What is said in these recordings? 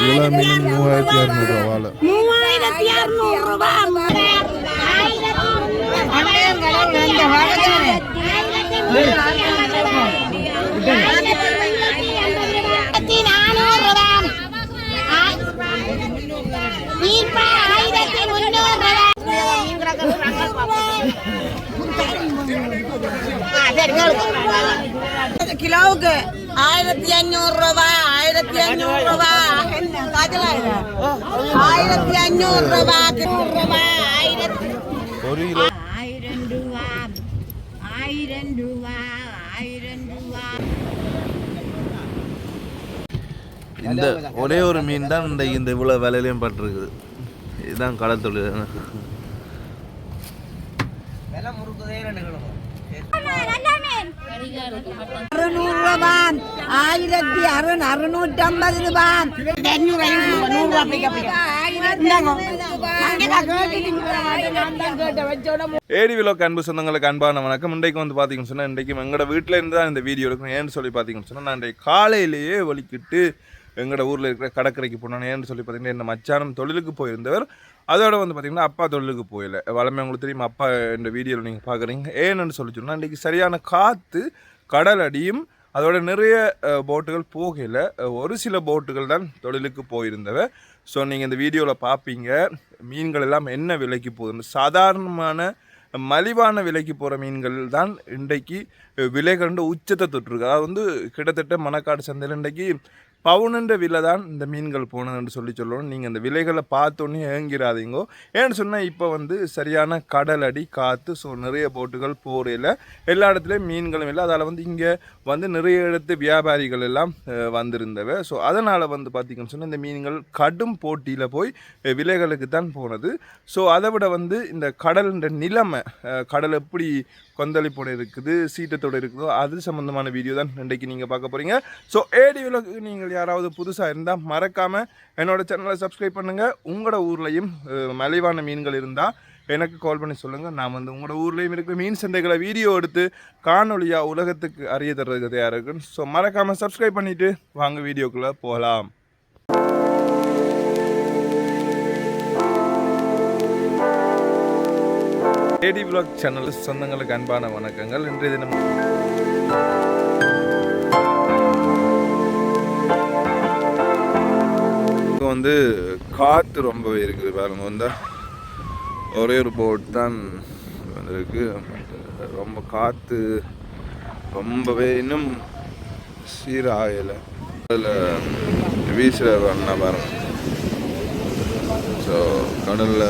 விலை மீன் 3600 ரூபாய். 3400 கிலோவுக்கு 1500 ரூபாய். 1500 ரூபாய். 1500 ரூபாய். 1 கிலோ 1000 ரூபாய். 1000 ரூபாய். 1000 ரூபாய். இந்த ஒரே ஒரு மீன் தான் இந்த இவ்வளோ விலையிலையும் பட்டிருக்குது. இதுதான் கடல் தொழில். ஏடி விலோக் அன்பு சொந்தங்களுக்கு அன்பான வணக்கம். இன்றைக்கு வந்து பார்த்தீங்கன்னு சொன்னால் இன்றைக்கு எங்களோட வீட்டில் இருந்து தான் இந்த வீடியோ எடுக்கணும். ஏன்னு சொல்லி பார்த்தீங்கன்னு சொன்னால் நான் இன்றைக்கு காலையிலேயே வலிக்கிட்டு எங்களோட ஊரில் இருக்கிற கடற்கரைக்கு போனோம். ஏன்னு சொல்லி பார்த்தீங்கன்னா இந்த மச்சானம் தொழிலுக்கு போயிருந்தவர். அதோட வந்து பார்த்திங்கன்னா அப்பா தொழிலுக்கு போயில வளமே உங்களுக்கு தெரியும். அப்பா இந்த வீடியோவில் நீங்கள் பார்க்குறீங்க. ஏன்னு சொல்லி சொன்னால் இன்றைக்கி சரியான காற்று, கடல் அடியும், அதோட நிறைய போட்டுகள் போகல. ஒரு சில போட்டுகள் தான் தொழிலுக்கு போயிருந்தவ. ஸோ நீங்கள் இந்த வீடியோவில் பார்ப்பீங்க மீன்கள் எல்லாம் என்ன விலைக்கு போகுதுன்னு. சாதாரணமான மலிவான விலைக்கு போகிற மீன்கள் தான் இன்றைக்கு விலைகள் உச்சத்தை தொட்டிருக்கு. அதாவது வந்து கிட்டத்தட்ட மணக்காடு சந்தையில் இன்றைக்கு பவுனுன்ற விலை தான் இந்த மீன்கள் போனதுன்னு சொல்லணும். நீங்கள் இந்த விலைகளை பார்த்தோன்னே ஏங்கிறாதீங்கோ. ஏன்னு சொன்னால் இப்போ வந்து சரியான கடல் அடி, காற்று. ஸோ நிறைய போட்டுகள் போகையில் எல்லா இடத்துலையும் மீன்களும் இல்லை. அதால் வந்து இங்கே வந்து நிறைய இடத்து வியாபாரிகள் எல்லாம் வந்திருந்தவை. ஸோ அதனால் வந்து பார்த்திங்கன்னு சொன்னால் இந்த மீன்கள் கடும் போட்டியில் போய் விலைகளுக்கு தான் போனது. ஸோ அதை விட வந்து இந்த கடல்ன்ற நிலைமை, கடல் எப்படி கொந்தளிப்போடு இருக்குது, சீட்டத்தோடு இருக்குதோ அது சம்மந்தமான வீடியோ தான் இன்றைக்கு நீங்கள் பார்க்க போகிறீங்க. ஸோ ஏடி விலோக்கு நீங்கள் யாராவது புதுசாக இருந்தால் மறக்காமல் என்னோடய சேனலை சப்ஸ்கிரைப் பண்ணுங்கள். உங்களோட ஊர்லேயும் மலிவான மீன்கள் இருந்தால் எனக்கு கால் பண்ணி சொல்லுங்கள். நான் வந்து உங்களோட ஊர்லேயும் இருக்கிற மீன் சந்தைகளை வீடியோ எடுத்து காணொலியாக உலகத்துக்கு அறிய தர்றதுக்கு தயாராக இருக்குன்னு. ஸோ மறக்காமல் சப்ஸ்கிரைப் பண்ணிவிட்டு வாங்க வீடியோக்குள்ளே போகலாம். ஏடி விலாக் சேனல் சொந்தங்களுக்கு அன்பான வணக்கங்கள். இன்றைய தினம் வந்து காற்று ரொம்பவே இருக்குது. பாருங்க வந்து ஒரே ஒரு போட் தான் வந்திருக்கு. ரொம்ப காற்று ரொம்பவே இன்னும் சீராகலை. அதில் வீசுகிற அண்ணா பாருங்க. ஸோ கடலில்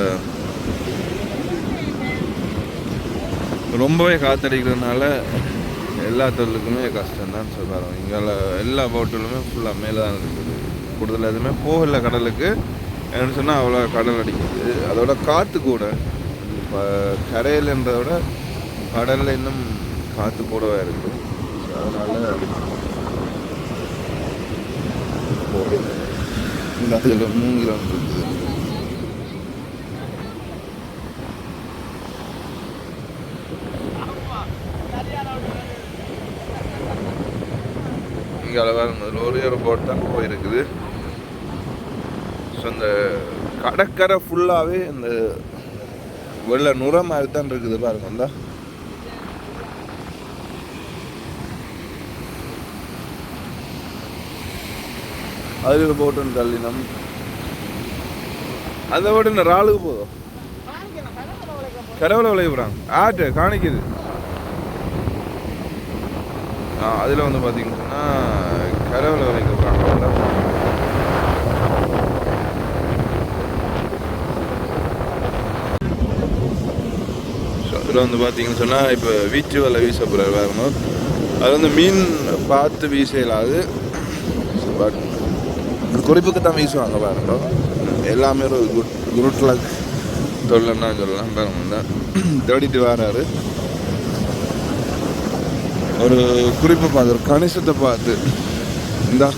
ரொம்பவே காற்றடிக்கிறதுனால எல்லா தொழிலுக்குமே கஷ்டம்தான் சொல்கிறாங்க. இங்கே எல்லா போட்டுகளுமே ஃபுல்லாக மேலே தான் இருக்குது. கூடுதல் எதுவுமே போகலை கடலுக்கு. என்னென்னு சொன்னால் அவ்வளோ கடல் அடிக்குது. அதோட காற்று கூட இப்போ கரையில்ன்றத விட கடலில் இன்னும் காற்று கூடவே இருக்குது. அதனால் இந்த அதில் 3 கிலோமீட்டர் இருக்குது. இங்கே அளவாக ஒரே ஒரு போட் தான் போயிருக்குது. ஸோ இந்த கடற்கரை ஃபுல்லாகவே இந்த வெள்ளை நுரை மாதிரி தான் இருக்குது பாருங்க. வந்தா அதில் ஒரு போட்டு தள்ளினோம். அதை விட இந்த ராளுக்கு போதும் கடவுளை விளைய போகிறாங்க. ஆட்டு காணிக்குது. அதில் வந்து பார்த்தீங்கன்னா கடவுளை விளைக்க போகிறாங்க. இதில் வந்து பார்த்தீங்கன்னு சொன்னால் இப்போ வீச்சு வலை வீச போகிறார் வேறணும். அது வந்து மீன் பார்த்து வீசலாது. பட் குறிப்புக்கு தான் வீசுவாங்க பாருங்க. எல்லாமே ஒரு குருட்டில் தொழில்னா சொல்லலாம். பாருங்க தான் தேடிட்டு வராரு. ஒரு குறிப்பை பார்த்து ஒரு கணிசத்தை பார்த்து இந்தா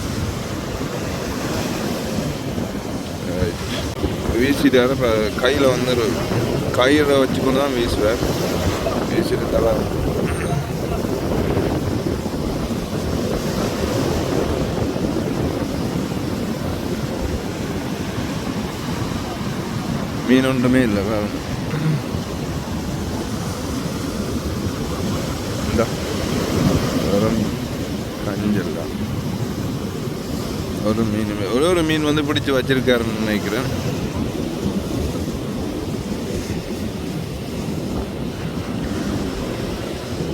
வீசிட்டாரு. இப்போ கையில் வந்து கயிறை வச்சுக்கொண்டு தான் வீசுவார். வீசிட்டு தலை மீன் ஒன்றுமே இல்லை பாருங்க. இந்த கஞ்சல் தான் ஒரு மீன், ஒரு மீன் வந்து பிடிச்சி வச்சிருக்காருன்னு நினைக்கிறேன்.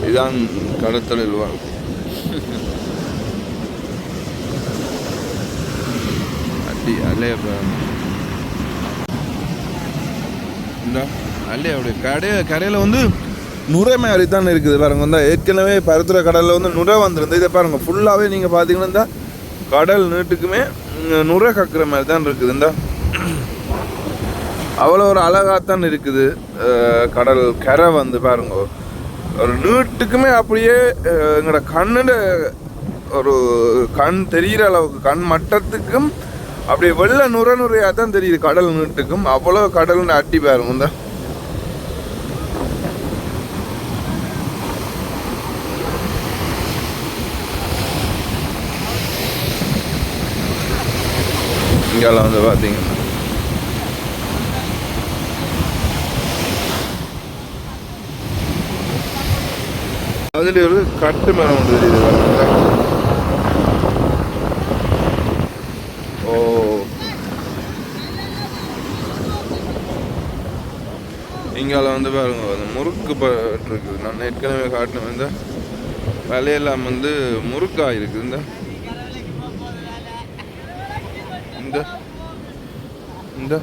இதுதான் கடத்தலில் வரும். அடி அல்லைய இந்த அல்லைய அப்படி கரையில் வந்து நுரை மாதிரி தான் இருக்குது பாருங்க. வந்து ஏற்கனவே பருத்துறை கடலில் வந்து நுரை வந்துருந்து. இதை பாருங்க ஃபுல்லாகவே நீங்கள் பார்த்தீங்கன்னா இந்த கடல் நீட்டுக்குமே நுரை கக்குற மாதிரி தான் இருக்குது. இந்த அவ்வளோ ஒரு அழகாகத்தான் இருக்குது கடல் கரை வந்து பாருங்க. ஒரு நீட்டுக்குமே அப்படியே எங்களோட கண்ணுட ஒரு கண் தெரிகிற அளவுக்கு கண் மட்டத்துக்கும் அப்படியே வெள்ளை நுரையாக தான் தெரியுது கடல் நீட்டுக்கும். அவ்வளோ கடல் அட்டி பாருங்க. இந்த இங்கெல்லாம் வந்து பார்த்தீங்கன்னா அதுல ஒரு கட்டு மரம் ஒன்று தெரியுது. ஓ இங்கால வந்து பாருங்க அந்த முறுக்கு இருக்குது. நான் ஏற்கனவே காட்டினேன். இந்த விலையெல்லாம் வந்து முறுக்காக இருக்குது. இந்த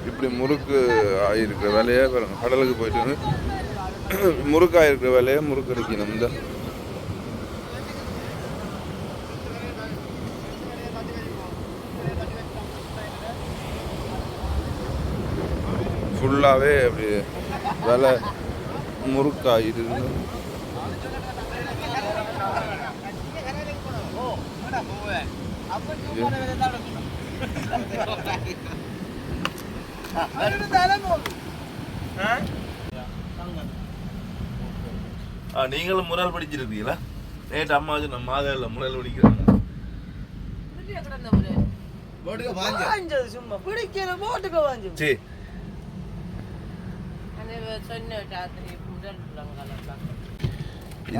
இப்படி முறுக்கு ஆகிருக்கிற வேலையை பாருங்க. கடலுக்கு போயிட்டு வந்து முறுக்காயிருக்கிற வேலையை முறுக்கு அடிக்கணும். இந்த ஃபுல்லாகவே அப்படி வேலை முறுக்காயிருந்த நீங்களும் முறையில் படிச்சிருக்கீங்களா? நேற்று அம்மா வச்சு நம்ம மாதம் முறையில் படிக்கிறாங்க. சரி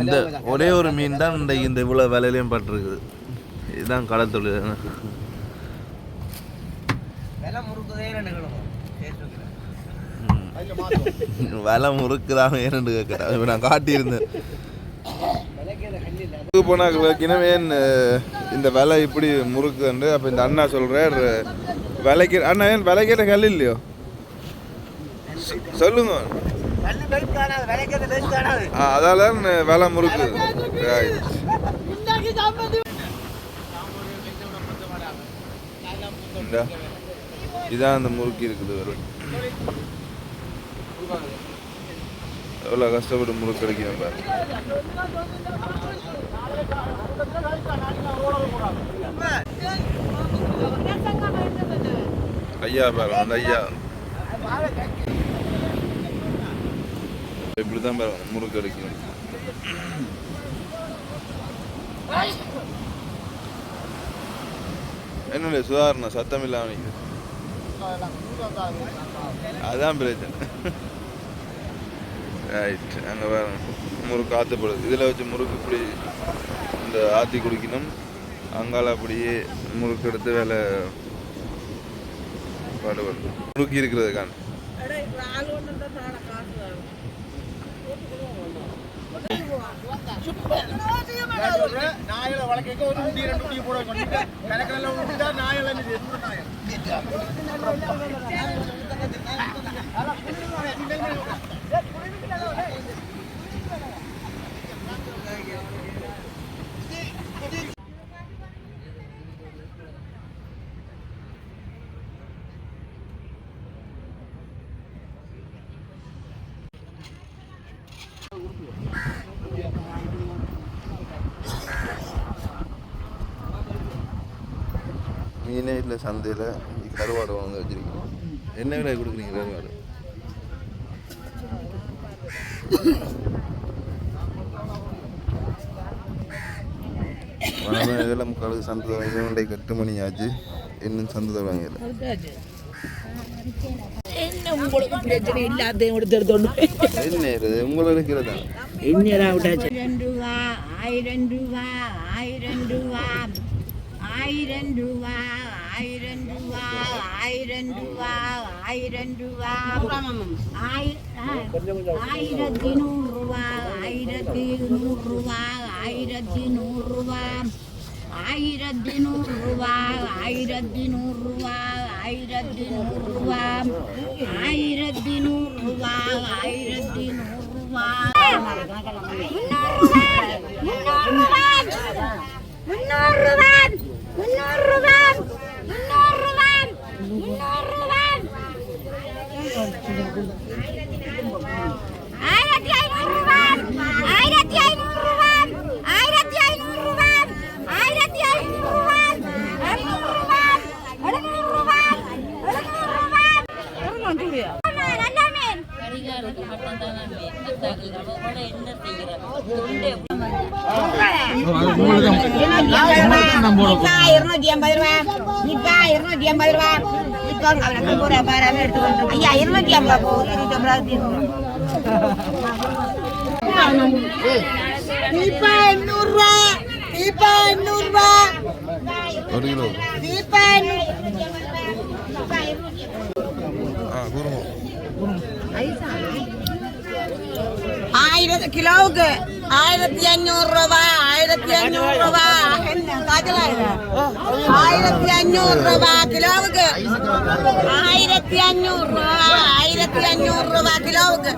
இந்த ஒரே ஒரு மீன் தான் இந்த இவ்வளோ விலையிலையும் பட்டிருக்குது. இதுதான் கடத்தொழில். விலை முறுக்குதான் வேணுன்னு கேட்குறேன். நான் காட்டியிருந்தேன் போனாக்கினவே இந்த விலை இப்படி முறுக்குண்டு. அப்போ இந்த அண்ணா சொல்கிறார் விலைக்கு அண்ணா ஏன் விலைக்கேற கல் இல்லையோ சொல்லுங்க. அதால விலை முறுக்கு இதான் அந்த முறுக்கி இருக்குது. வரும் எவ்வளோ கஷ்டப்பட்டு முறுக்கு கிடைக்கும் பாரு. ஐயா பாரு அந்த ஐயா இப்படிதான் பாரு முறுக்கு கிடைக்கும். என்னுடைய சுதாரணம் சத்தம் இல்லாம நிற்குது. அதான் பிரச்சனை. ரைட் அங்கே வேற முறுக்கு ஆற்றப்படுது. இதில் வச்சு முறுக்கு இப்படி இந்த ஆற்றி குடிக்கணும். அங்கால அப்படியே முறுக்கு எடுத்து வேலை பாடுபடுது. முறுக்கி இருக்கிறதுக்கான நாயில வழக்க ஒரு முடி 2 முடி போட கணக்கில் விட்டா நாயில மீனே இல்லை சந்தையில் கருவாடு வாங்க வச்சுருக்கீங்க. என்ன விலை கொடுக்குறீங்க கருவாடு? இதெல்லாம் முக்காலுக்கு சந்தை வாங்கி 8 மணி ஆச்சு. இன்னும் சந்தை வாங்கல. என்ன உங்களுக்கு பிரச்சனை இல்லாதையும் எடுத்துடுத்தோண்டு என்ன இது உங்களை இருக்கிறதா என்னடா விட்டாச்சு 2 ரூபா 1000 ரூபா 1000 ரூபா 1000 ரூபா 1000 ரூபா 1000 ரூபா 1000 ரூபா 1100 ரூபா 1100 ரூபா 1100 ரூபா 1100 ரூபா 1100 ரூபா 1100 ரூபா 1100 ரூபா 1100 ரூபா 1000 கிலோவுக்கு 1500 ரூபா 1500 ரூபா 1500 ரூபா கிலோவுக்கு 1500 ரூபா 1500 ரூபா கிலோவுக்கு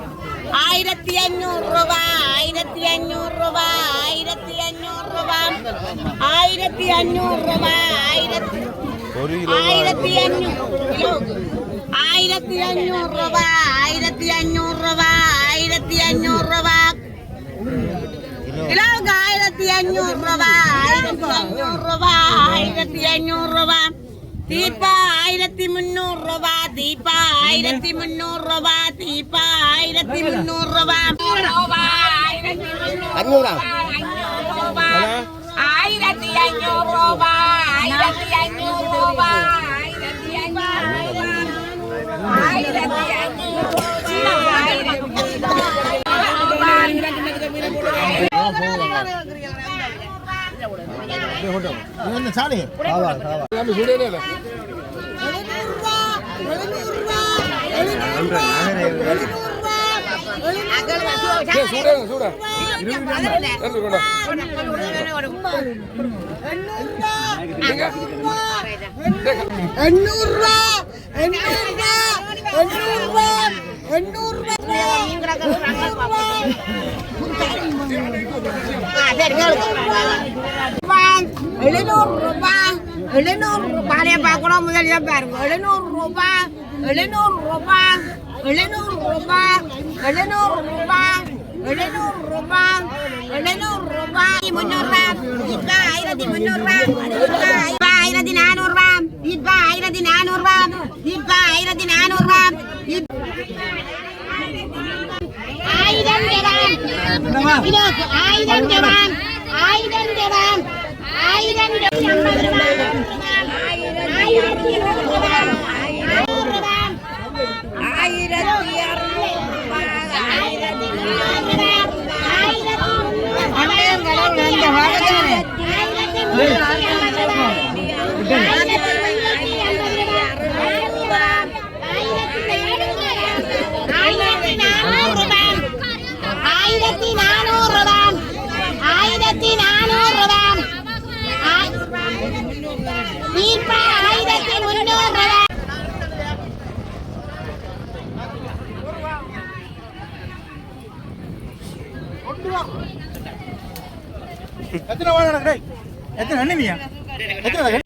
1500 ரூபா 1500 ரூபா 1500 ரூபா 1500 ரூபா 1500 கிலோவுக்கு 1500 ரூபா 1500 ரூபா 1500 ரூபா கிலோவுக்கு 1500 ரூபா 1500 ரூபா 1500 ரூபா தீபா 1300 ரூபா தீபா 1300 ரூபா தீபா 1300 ரூபா 1500 ரூபா 1500 ரூபா 1500 ரூபா எத்தனை வாழணும் டேய் எத்தனை அண்ணியா எத்தனை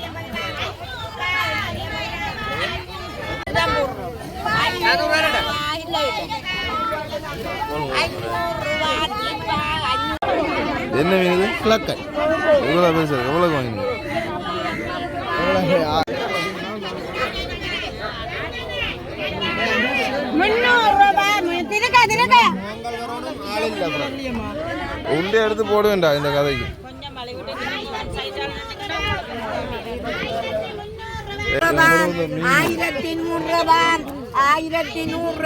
என்ன மீன் இது கிளக்கல் எவ்வளோ பேசுறது எவ்வளோ வாங்கினீங்க 300 ரூபாய் திருக்க உண்டே எடுத்து போட வேண்டாம் இந்த கதைக்கு 1100 ரூபாய் 1100 ரூபாய் 1100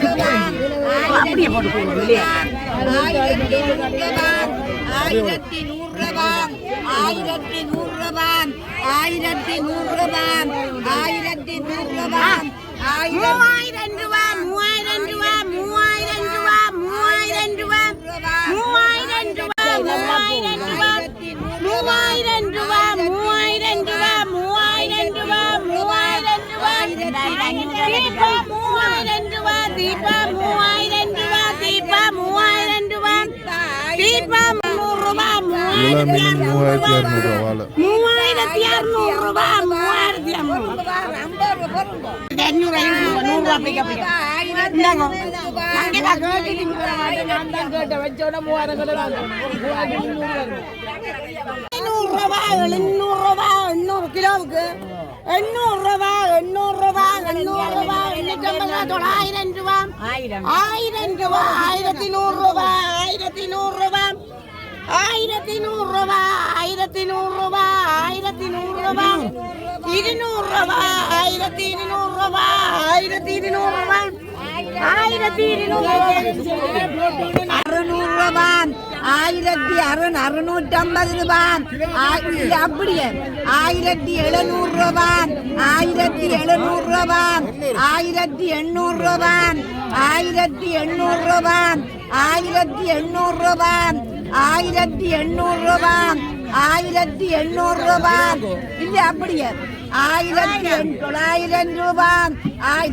ரூபாய் அப்படியே போட்டு போடுங்க 1100 ரூபாய் 1100 ரூபாய் 1100 ரூபாய் 1100 ரூபாய் 1100 ரூபாய் 3000 ரூபாய் 3000 ரூபாய் 3000 ரூபாய் 3000 ரூபாய் 3000 கிலோவுக்கு 800 ரூபாய் 800 ரூபாய் 800 ரூபாய் 850 900 ரூபாய் 1000 ரூபாய் 1100 ரூபாய் 1100 ரூபாய் 1100 ரூபாய் 1100 ரூபாய் 1100 ரூபாய் 200 ரூபாய் 1200 ரூபாய் 1200 ரூபாய் 1200 ரூபாய் 1650 ரூபாய் அப்படியே 1700 ரூபாய் 1700 ரூபாய் 1800 ரூபாய் 1800 ரூபாய் 1800 ரூபாய் 1800 ரூபாய் 1800 ரூபாய் இல்ல அப்படியே 1900 ரூபாய்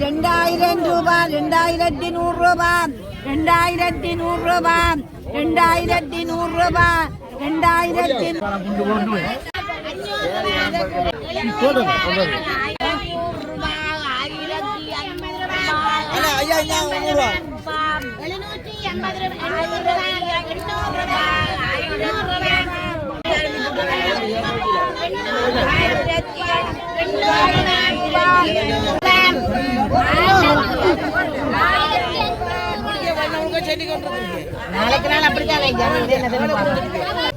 2000 ரூபாய் 2100 ரூபாய் 2100 ரூபாய் 2100 ரூபாய் நாளைக்கு நாள் அப்படித்தான்